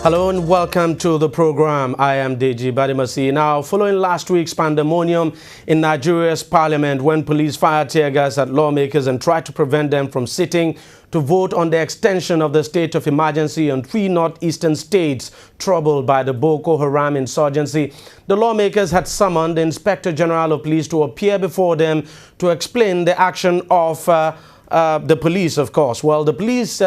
Hello and welcome to the program. I am DEJI360. Now, following last week's pandemonium in Nigeria's parliament when police fired tear gas at lawmakers and tried to prevent them from sitting to vote on the extension of the state of emergency on 3 northeastern states troubled by the Boko Haram insurgency, the lawmakers had summoned the Inspector General of Police to appear before them to explain the action of the police, of course. Well, the police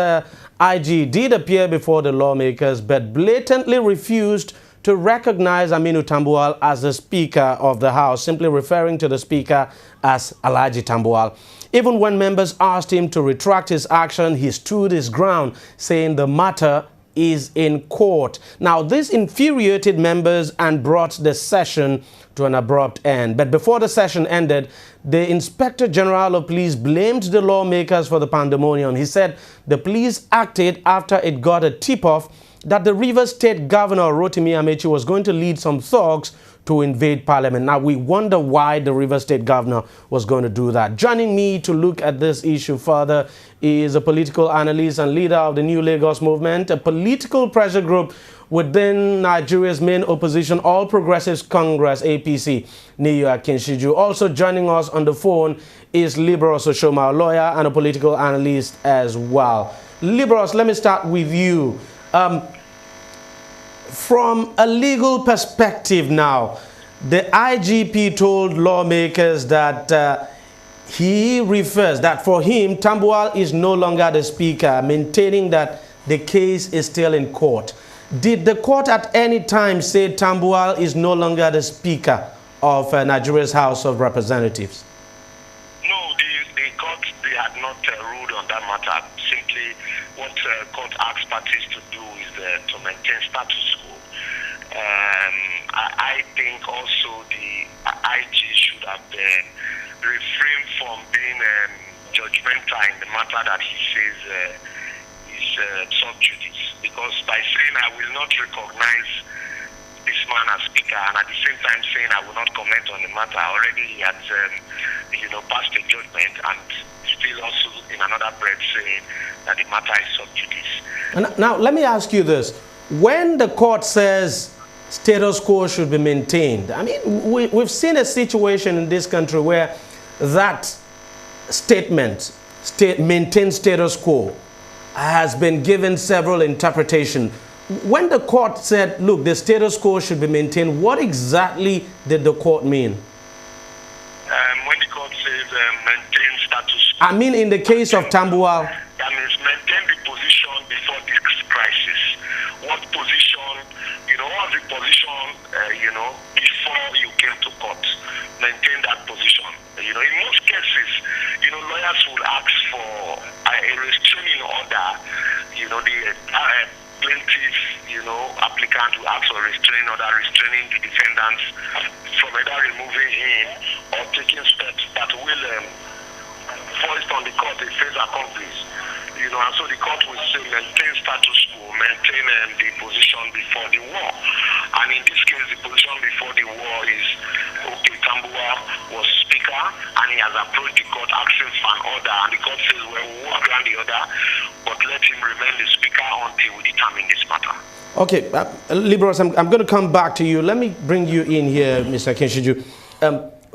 IG did appear before the lawmakers, but blatantly refused to recognize Aminu Tambawal as the Speaker of the House, simply referring to the Speaker as Alhaji Tambawal. Even when members asked him to retract his action, he stood his ground, saying the matter is in court. Now, this infuriated members and brought the session to an abrupt end. But before the session ended, the Inspector General of Police blamed the lawmakers for the pandemonium. He said the police acted after it got a tip-off that the Rivers State Governor Rotimi Amechi was going to lead some thugs to invade Parliament. Now, we wonder why the Rivers State Governor was going to do that. Joining me to look at this issue further is a political analyst and leader of the New Lagos Movement, a political pressure group within Nigeria's main opposition, All Progressives Congress, APC, Niyo Akinshiju. Also joining us on the phone is Libros Oshoma, a lawyer and a political analyst as well. Libros, let me start with you. From a legal perspective now, the IGP told lawmakers that he refers that for him, Tambawal is no longer the Speaker, maintaining that the case is still in court. Did the court at any time say Tambawal is no longer the Speaker of Nigeria's House of Representatives? No, the court, they had not ruled on that matter. Simply what court asked parties to do is to maintain status quo. I think also the IG should have refrained from being judgmental in the matter that he says is sub judice, because by saying I will not recognize this man as Speaker and at the same time saying I will not comment on the matter, already he has passed a judgment and still also in another breath saying that the matter is sub judice. Now, let me ask you this. When the court says status quo should be maintained, I mean, we've seen a situation in this country where that statement, maintain status quo, has been given several interpretations. When the court said, look, the status quo should be maintained, what exactly did the court mean? When the court says maintain status quo, I mean, in the case of Tambawal. that means maintain the position before this crisis. What position, what the position, before you came to court. Maintain that position. In most cases, lawyers will ask for a restraining order. The plaintiff, applicant will ask for restraining order, restraining the defendants from either removing him or taking steps that will foist on the court a fait accomplished. And so the court will say maintain status quo, maintain the position before the war. And in this case, the position before the war is, okay, Tambawal was Speaker and he has approached the court asking for an order. And the court says, well, we will grant the order, but let him remain the Speaker until we determine this matter. Okay, Libros, I'm going to come back to you. Let me bring you in here, Mr. Akinshiju.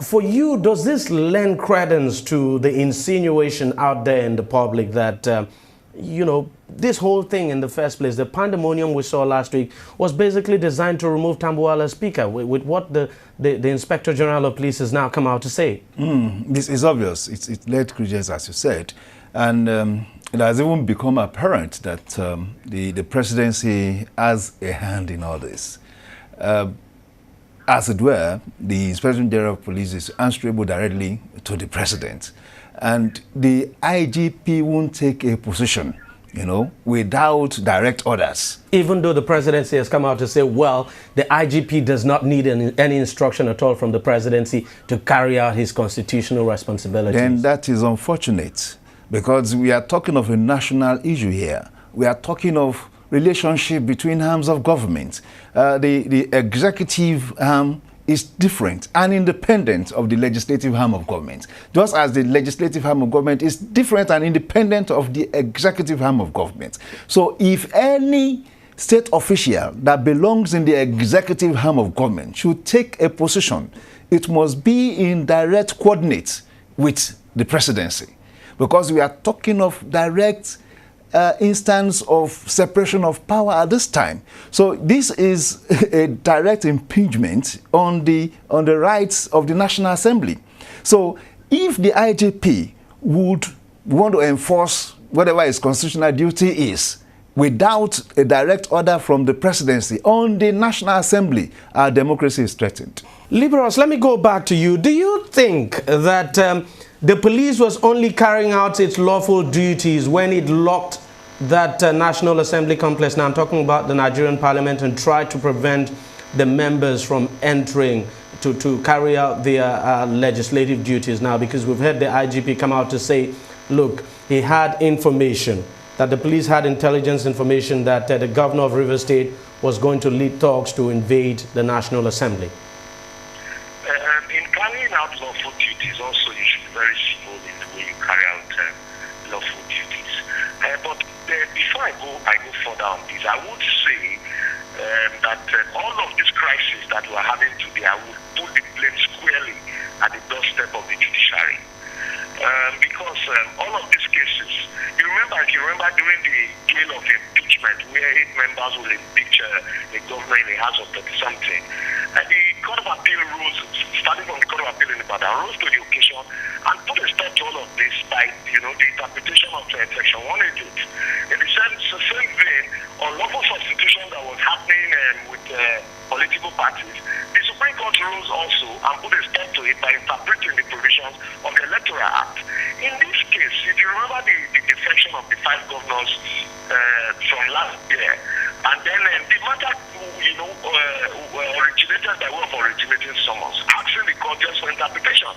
For you, does this lend credence to the insinuation out there in the public that, this whole thing in the first place, the pandemonium we saw last week, was basically designed to remove Tambawal as Speaker, with what the Inspector General of Police has now come out to say? This is obvious. It led credence, as you said. And it has even become apparent that the presidency has a hand in all this. As it were, the Inspector General of Police is answerable directly to the president. And the IGP won't take a position, without direct orders. Even though the presidency has come out to say, well, the IGP does not need any instruction at all from the presidency to carry out his constitutional responsibilities. Then that is unfortunate, because we are talking of a national issue here. We are talking of relationship between arms of government. The executive arm is different and independent of the legislative arm of government, just as the legislative arm of government is different and independent of the executive arm of government. So if any state official that belongs in the executive arm of government should take a position, it must be in direct coordinate with the presidency, because we are talking of direct instance of separation of power at this time. So this is a direct impingement on the rights of the National Assembly. So if the IGP would want to enforce whatever his constitutional duty is without a direct order from the presidency on the National Assembly, our democracy is threatened. Liberals, let me go back to you. Do you think that the police was only carrying out its lawful duties when it locked that National Assembly complex, now I'm talking about the Nigerian Parliament, and tried to prevent the members from entering to carry out their legislative duties now? Because we've heard the IGP come out to say, look, he had information, that the police had intelligence information that the governor of Rivers State was going to lead talks to invade the National Assembly. In carrying out lawful duties, also you should be very civil in the way you carry out lawful duties. But before I go further on this, I would say that all of these crises that we're having today, I would put the blame squarely at the doorstep of the judiciary. Because all of these cases, if you remember during the gale of impeachment, where 8 members will impeach a governor in the House of 30-something, the Court of Appeal rules, starting from the Court of Appeal in Ibadan, rose to the occasion and put a stop to all of this by, the interpretation of Section 188. In the same vein, unlawful substitution that was happening with political parties, the Supreme Court rules also and put a stop to it by interpreting the provisions of the Electoral Act. In this case, if you remember the defection of the 5 governors from last year, and then the matter, originated by way of originating summons, asking the court just for interpretation.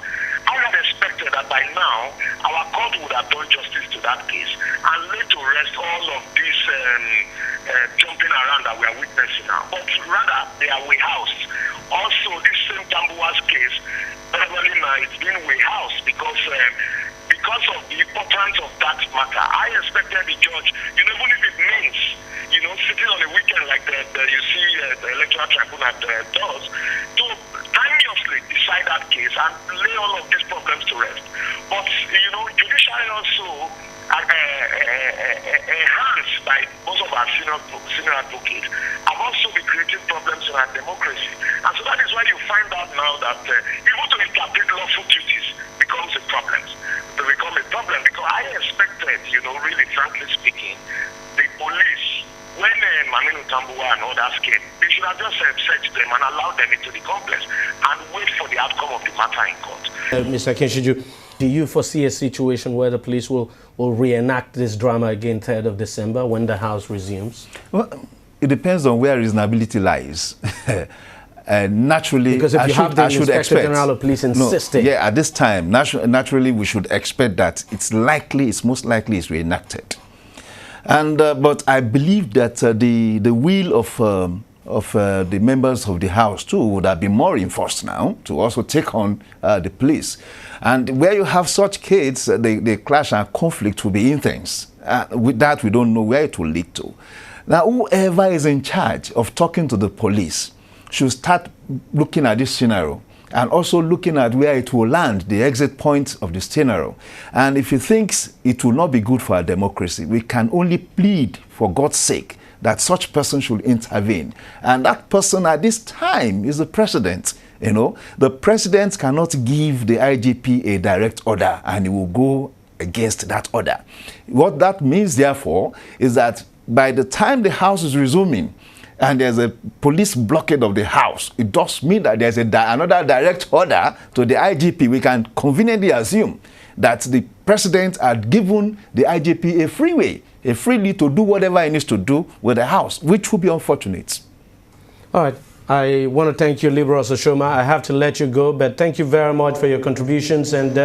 I had expected that by now our court would have done justice to that case and laid to rest all of this jumping around that we are witnessing now. But rather, they are warehoused. Also, this same Tambawal's case, probably now it's been warehoused because of the importance of that matter. I expected the judge, even if it means, sitting on a weekend like you see the electoral tribunal does, to timeously decide that case and lay all of these problems to rest. But, judiciary also enhanced by most of our senior advocates have also been creating problems in our democracy. And so that is why you find out now that even to interpret lawful duties becomes a problem. Because I expected, really frankly speaking, the police, when Aminu Tambawal and others came, they should have just searched them and allowed them into the complex and wait for the outcome of the matter in court. Mr. Kinshiju, do you foresee a situation where the police will reenact this drama again 3rd of December when the House resumes? Well, it depends on where reasonability lies. Naturally, because if you have the Inspector General of Police insisting, at this time, naturally, we should expect that it's most likely it's reenacted. And but I believe that the will of the members of the House too would have been more enforced now to also take on the police. And where you have such kids, the clash and conflict will be intense. With that, we don't know where it will lead to. Now, whoever is in charge of talking to the police should start looking at this scenario and also looking at where it will land, the exit point of the scenario. And if he thinks it will not be good for our democracy, we can only plead, for God's sake, that such person should intervene. And that person at this time is the president. The president cannot give the IGP a direct order and he will go against that order. What that means, therefore, is that by the time the House is resuming, and there's a police blockade of the House, it does mean that there's another direct order to the IGP. We can conveniently assume that the president had given the IGP a free lead to do whatever he needs to do with the House, which would be unfortunate. All right. I want to thank you, Liberal Soshoma. I have to let you go, but thank you very much for your contributions. And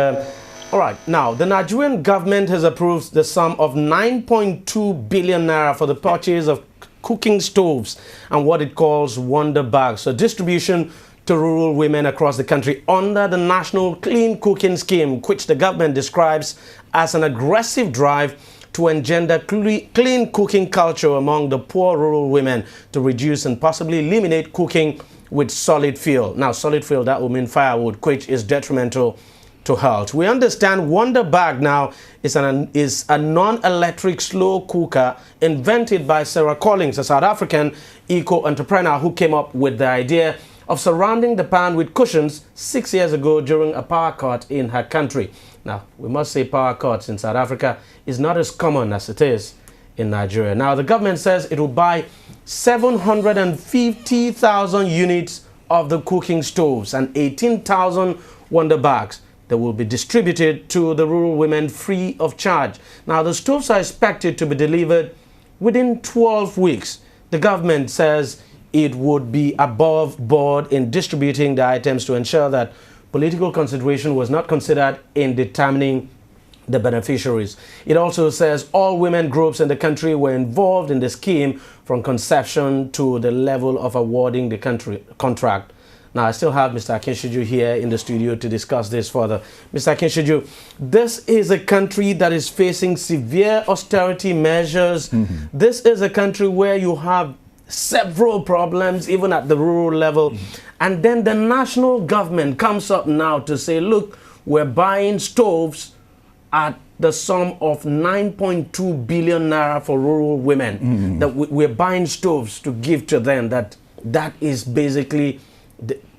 all right, now, the Nigerian government has approved the sum of 9.2 billion naira for the purchase of cooking stoves and what it calls wonder bags, so distribution to rural women across the country under the National Clean Cooking Scheme, which the government describes as an aggressive drive to engender clean cooking culture among the poor rural women to reduce and possibly eliminate cooking with solid fuel. Now, solid fuel, that would mean firewood, which is detrimental to health. We understand Wonder Bag now is a non-electric slow cooker invented by Sarah Collins, a South African eco-entrepreneur who came up with the idea of surrounding the pan with cushions 6 years ago during a power cut in her country. Now, we must say power cuts in South Africa is not as common as it is in Nigeria. Now, the government says it will buy 750,000 units of the cooking stoves and 18,000 Wonder Bags that will be distributed to the rural women free of charge. Now, the stoves are expected to be delivered within 12 weeks. The government says it would be above board in distributing the items to ensure that political consideration was not considered in determining the beneficiaries. It also says all women groups in the country were involved in the scheme from conception to the level of awarding the contract. Now, I still have Mr. Akinshiju here in the studio to discuss this further. Mr. Akinshiju, this is a country that is facing severe austerity measures. This is a country where you have several problems, even at the rural level. And then the national government comes up now to say, look, we're buying stoves at the sum of 9.2 billion naira for rural women. That we're buying stoves to give to them. That is basically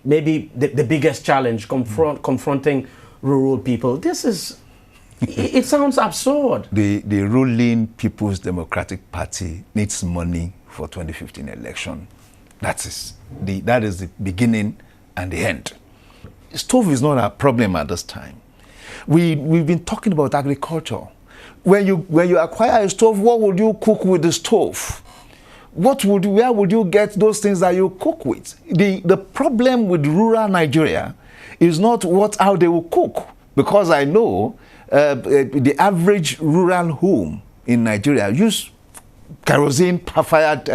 maybe the biggest challenge confronting rural people. This is, it sounds absurd. The ruling People's Democratic Party needs money for 2015 election. That is the beginning and the end. Stove is not a problem at this time. We've been talking about agriculture. When you acquire a stove, what would you cook with the stove? Where would you get those things that you cook with? The problem with rural Nigeria is not how they will cook, because I know the average rural home in Nigeria use kerosene-fired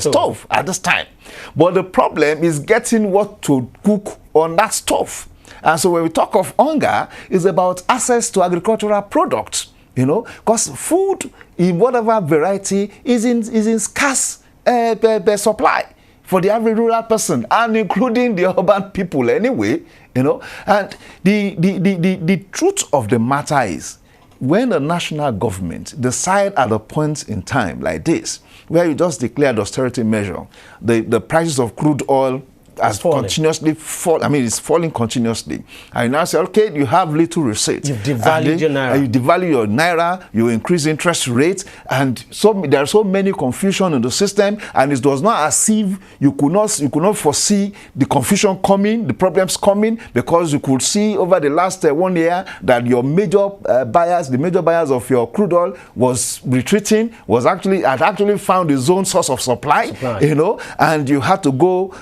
stove at this time. But the problem is getting what to cook on that stove. And so when we talk of hunger, it's about access to agricultural products. You know, because food in whatever variety is in scarce supply for the average rural person, and including the urban people anyway. You know, and the truth of the matter is, when the national government decide at a point in time like this, where you just declared austerity measure, the prices of crude oil has continuously fall. I mean, it's falling continuously. And you now say, okay, you have little receipts. You've devalued your naira. You devalue your naira, you increase interest rates, and so there are so many confusion in the system, and it does not as if you could not foresee the confusion coming, the problems coming, because you could see over the last 1 year that your major buyers, the major buyers of your crude oil was retreating, had actually found its own source of supply. You know, and you had to go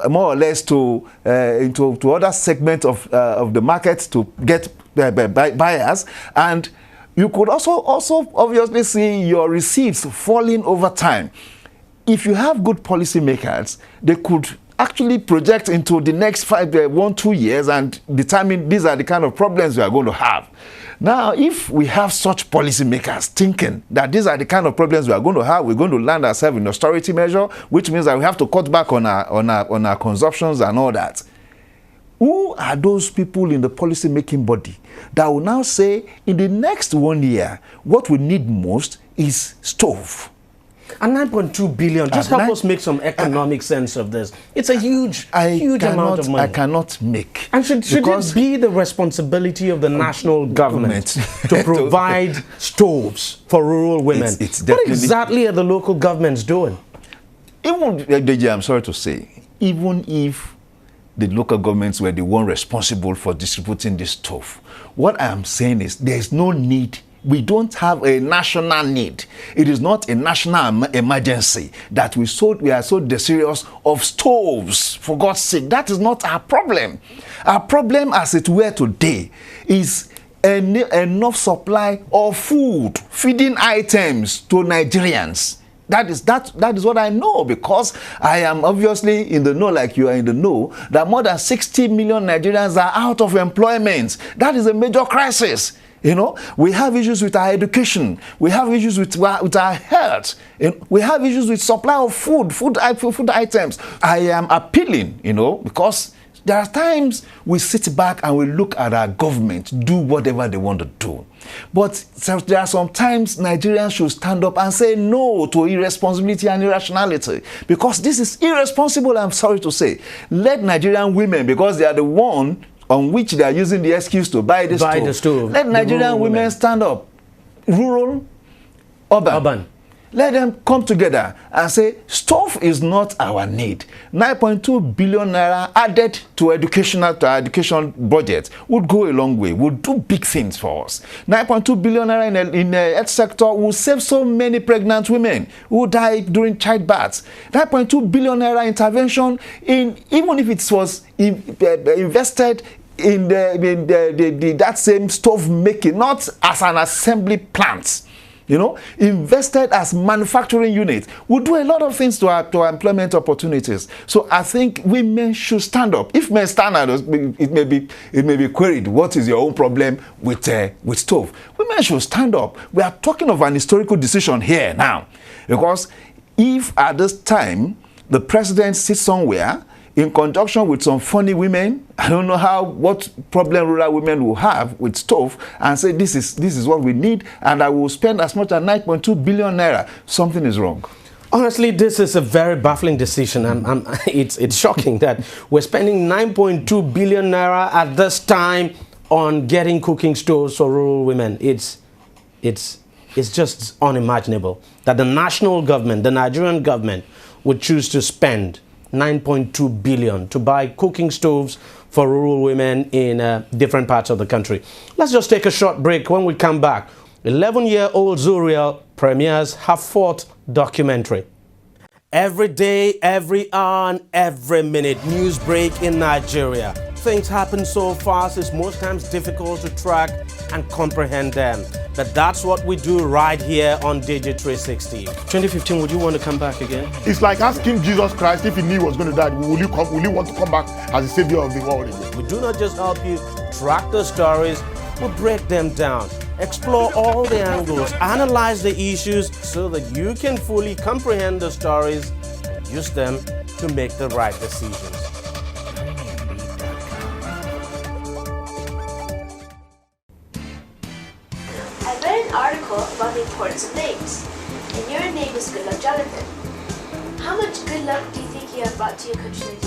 more or less to other segments of the market to get buyers, and you could also obviously see your receipts falling over time. If you have good policymakers, they could actually project into the next 1-2 years and determine these are the kind of problems we are going to have. Now, if we have such policymakers thinking that these are the kind of problems we are going to have, we're going to land ourselves in austerity measure, which means that we have to cut back on our consumptions and all that. Who are those people in the policy-making body that will now say, in the next 1 year, what we need most is stove? And 9.2 billion, just help us make some economic sense of this. It's a huge amount of money. I cannot make. And should it be the responsibility of the national government to provide stoves for rural women? What exactly are the local governments doing? Even, DEJI, I'm sorry to say, even if the local governments were the one responsible for distributing this stove, what I am saying is there is no need. We don't have a national need. It is not a national emergency that we are so desirous of stoves, for God's sake. That is not our problem. Our problem, as it were today, is enough supply of food, feeding items to Nigerians. That is what I know, because I am obviously in the know, like you are in the know, that more than 60 million Nigerians are out of employment. That is a major crisis. You know, we have issues with our education. We have issues with our health. We have issues with supply of food items. I am appealing, you know, because there are times we sit back and we look at our government do whatever they want to do. But there are some times Nigerians should stand up and say no to irresponsibility and irrationality, because this is irresponsible, I'm sorry to say. Let Nigerian women, because they are the one on which they are using the excuse to buy the stove. Let Nigerian women stand up. Rural, urban. Let them come together and say, stove is not our need. 9.2 billion naira added to our education budget would go a long way, would do big things for us. 9.2 billion naira in the health sector will save so many pregnant women who die during childbirth. 9.2 billion naira intervention, even if it was invested in that same stove making, not as an assembly plant, you know, invested as manufacturing unit, will do a lot of things to our employment opportunities. So I think women should stand up. If men stand up, it may be queried, what is your own problem with stove? Women should stand up. We are talking of an historical decision here now, because if at this time the president sits somewhere in conjunction with some funny women, I don't know what problem rural women will have with stove, and say this is what we need, and I will spend as much as 9.2 billion naira. Something is wrong. Honestly, this is a very baffling decision. It's shocking that we're spending 9.2 billion naira at this time on getting cooking stoves for rural women. It's just unimaginable that the national government, the Nigerian government, would choose to spend 9.2 billion to buy cooking stoves for rural women in different parts of the country. Let's just take a short break. When we come back, 11-year-old Zuriel premieres her 4th documentary. Every day, every hour, and every minute, news break in Nigeria. Things happen so fast, it's most times difficult to track and comprehend them. But that's what we do right here on DEJI360. 2015, would you want to come back again? It's like asking Jesus Christ, if he knew he was going to die, will you want to come back as the savior of the world again? We do not just help you track the stories, we break them down, explore all the angles, analyze the issues so that you can fully comprehend the stories and use them to make the right decisions. I read an article about the importance of names, and your name is Good Luck Jonathan. How much good luck do you think you have brought to your country?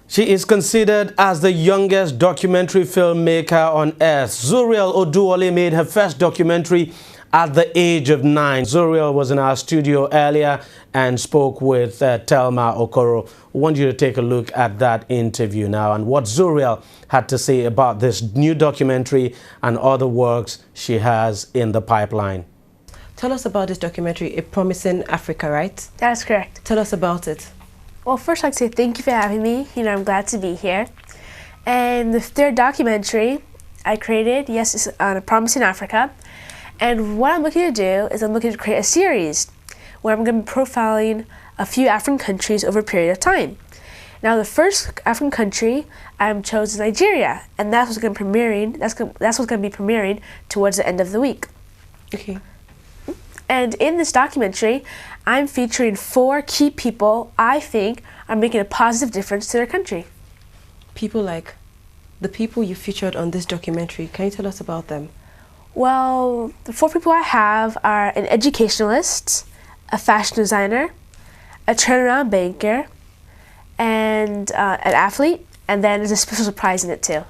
She is considered as the youngest documentary filmmaker on earth. Zuriel Oduwole made her first documentary at the age of 9. Zuriel was in our studio earlier and spoke with Thelma Okoro. I want you to take a look at that interview now and what Zuriel had to say about this new documentary and other works she has in the pipeline. Tell us about this documentary, A Promising Africa, right? That's correct. Tell us about it. Well, first I'd say thank you for having me. You know, I'm glad to be here. And the 3rd documentary I created, yes, is on A Promising Africa. And what I'm looking to do is I'm looking to create a series where I'm going to be profiling a few African countries over a period of time. Now, the first African country I'm chosen Nigeria, and that's what's going to be premiering. That's what's going to be premiering towards the end of the week. Okay. And in this documentary, I'm featuring 4 key people I think are making a positive difference to their country. People like the people you featured on this documentary. Can you tell us about them? Well, the 4 people I have are an educationalist, a fashion designer, a turnaround banker, and an athlete, and then there's a special surprise in it too.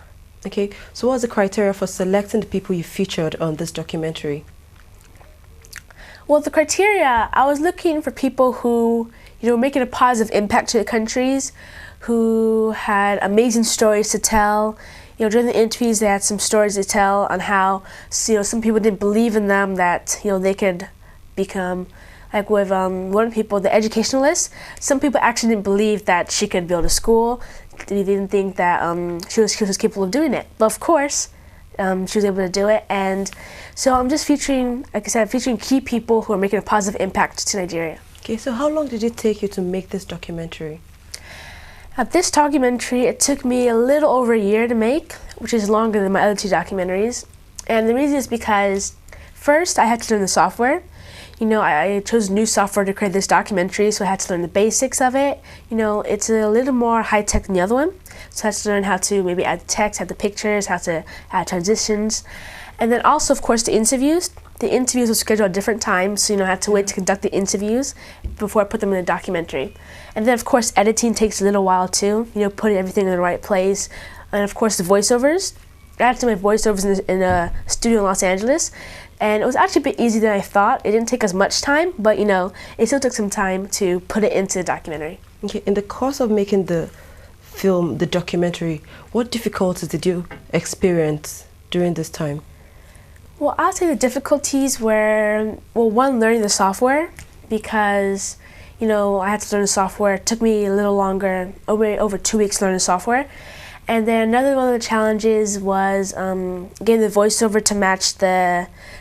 Okay, so what's the criteria for selecting the people you featured on this documentary? Well, the criteria, I was looking for people who, you know, making a positive impact to their countries, who had amazing stories to tell. You know, during the interviews, they had some stories to tell on how, you know, some people didn't believe in them, that, you know, they could become, like with one of the people, the educationalist, some people actually didn't believe that she could build a school. They didn't think that she was capable of doing it. But of course, she was able to do it. And so I'm just featuring, like I said, featuring key people who are making a positive impact to Nigeria. Okay, so how long did it take you to make this documentary? This documentary, it took me a little over a year to make, which is longer than my other two documentaries. And the reason is because first I had to learn the software. You know, I chose new software to create this documentary, so I had to learn the basics of it. You know, it's a little more high-tech than the other one. So I had to learn how to maybe add text, add the pictures, how to add transitions. And then also, of course, the interviews. The interviews were scheduled at different times, so, you know, I had to wait to conduct the interviews before I put them in the documentary. And then, of course, editing takes a little while too, you know, putting everything in the right place. And, of course, the voiceovers. I had to do my voiceovers in a studio in Los Angeles. And it was actually a bit easier than I thought. It didn't take as much time, but, you know, it still took some time to put it into the documentary. Okay, in the course of making the film, the documentary, what difficulties did you experience during this time? Well, I'll say the difficulties were, well, one, learning the software, because, you know, I had to learn the software. It took me a little longer, over 2 weeks to learn the software. And then another one of the challenges was getting the voiceover to match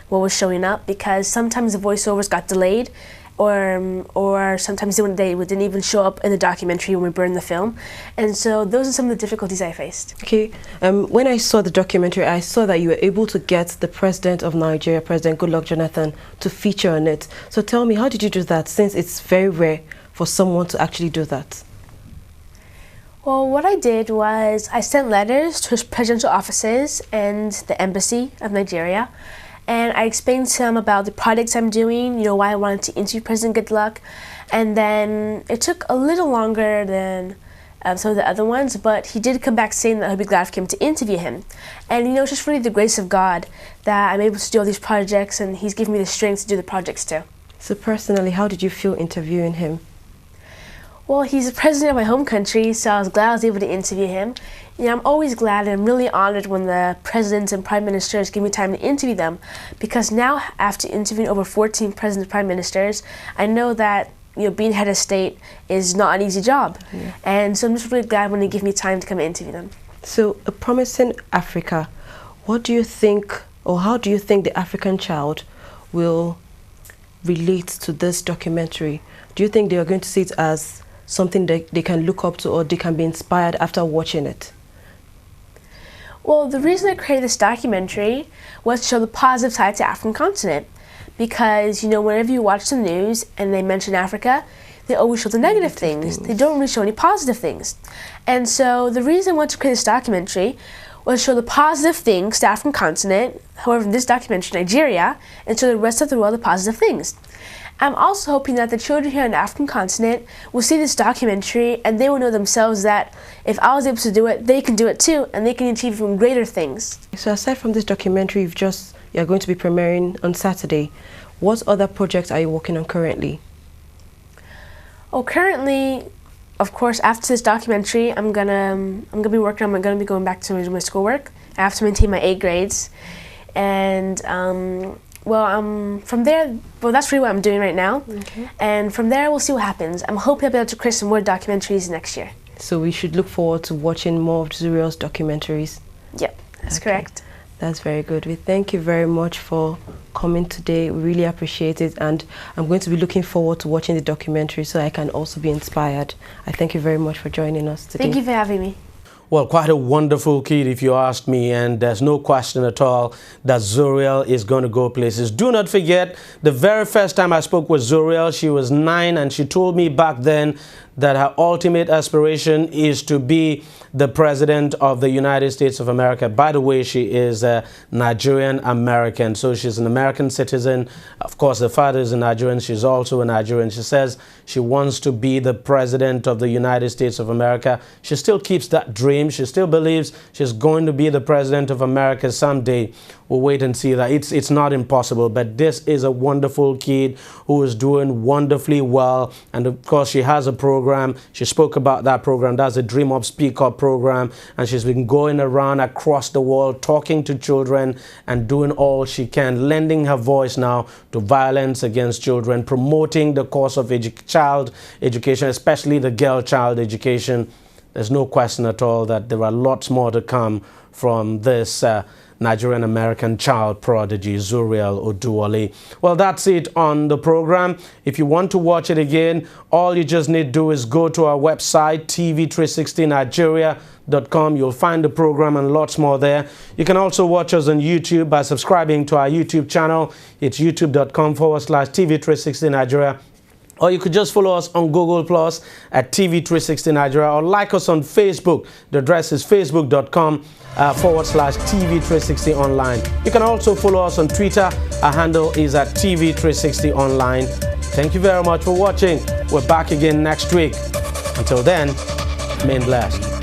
what was showing up, because sometimes the voiceovers got delayed, or sometimes they didn't even show up in the documentary when we burned the film. And so those are some of the difficulties I faced. Okay, when I saw the documentary, I saw that you were able to get the president of Nigeria, President Goodluck Jonathan, to feature on it. So tell me, how did you do that, since it's very rare for someone to actually do that? Well, what I did was I sent letters to his presidential offices and the embassy of Nigeria. And I explained to him about the projects I'm doing, you know, why I wanted to interview President Goodluck. And then it took a little longer than some of the other ones, but he did come back saying that I'd be glad for him to interview him. And, you know, it's just really the grace of God that I'm able to do all these projects, and he's given me the strength to do the projects too. So personally, how did you feel interviewing him? Well, he's the president of my home country, so I was glad I was able to interview him. You know, I'm always glad and I'm really honored when the presidents and prime ministers give me time to interview them, because now, after interviewing over 14 presidents and prime ministers, I know that, you know, being head of state is not an easy job. Yeah. And so I'm just really glad when they give me time to come and interview them. So, a promising Africa, what do you think, or how do you think the African child will relate to this documentary? Do you think they are going to see it as something that they can look up to, or they can be inspired after watching it? Well, the reason I created this documentary was to show the positive side to the African continent. Because, you know, whenever you watch the news and they mention Africa, they always show the negative things. They don't really show any positive things. And so the reason I wanted to create this documentary was to show the positive things to the African continent, however, in this documentary, Nigeria, and show the rest of the world the positive things. I'm also hoping that the children here on the African continent will see this documentary and they will know themselves that if I was able to do it, they can do it too, and they can achieve even greater things. So aside from this documentary you're going to be premiering on Saturday, what other projects are you working on currently? Oh, currently, of course, after this documentary, I'm gonna be going back to my schoolwork. I have to maintain my 8 grades, and from there, that's really what I'm doing right now. Okay. And from there, we'll see what happens. I'm hoping I'll be able to create some more documentaries next year. So we should look forward to watching more of Zuriel's documentaries? Yep, that's correct. That's very good. We thank you very much for coming today. We really appreciate it. And I'm going to be looking forward to watching the documentary so I can also be inspired. I thank you very much for joining us today. Thank you for having me. Well, quite a wonderful kid, if you ask me, and there's no question at all that Zuriel is going to go places. Do not forget, the very first time I spoke with Zuriel, she was 9, and she told me back then that her ultimate aspiration is to be the President of the United States of America. By the way, she is a Nigerian American, so she's an American citizen. Of course, the father is a Nigerian. She's also a Nigerian. She says she wants to be the President of the United States of America. She still keeps that dream. She still believes she's going to be the President of America someday. We'll wait and see that. It's not impossible, but this is a wonderful kid who is doing wonderfully well. And of course, she has a program. She spoke about that program. That's a Dream Up, Speak Up program. And she's been going around across the world, talking to children and doing all she can, lending her voice now to violence against children, promoting the cause of child education, especially the girl child education. There's no question at all that there are lots more to come from this Nigerian-American child prodigy, Zuriel Oduwole. Well, that's it on the program. If you want to watch it again, all you just need to do is go to our website, TV360Nigeria.com. You'll find the program and lots more there. You can also watch us on YouTube by subscribing to our YouTube channel. It's youtube.com/TV360Nigeria. Or you could just follow us on Google Plus at TV360 Nigeria, or like us on Facebook. The address is facebook.com/TV360 online. You can also follow us on Twitter. Our handle is at TV360 online. Thank you very much for watching. We're back again next week. Until then, remain blessed.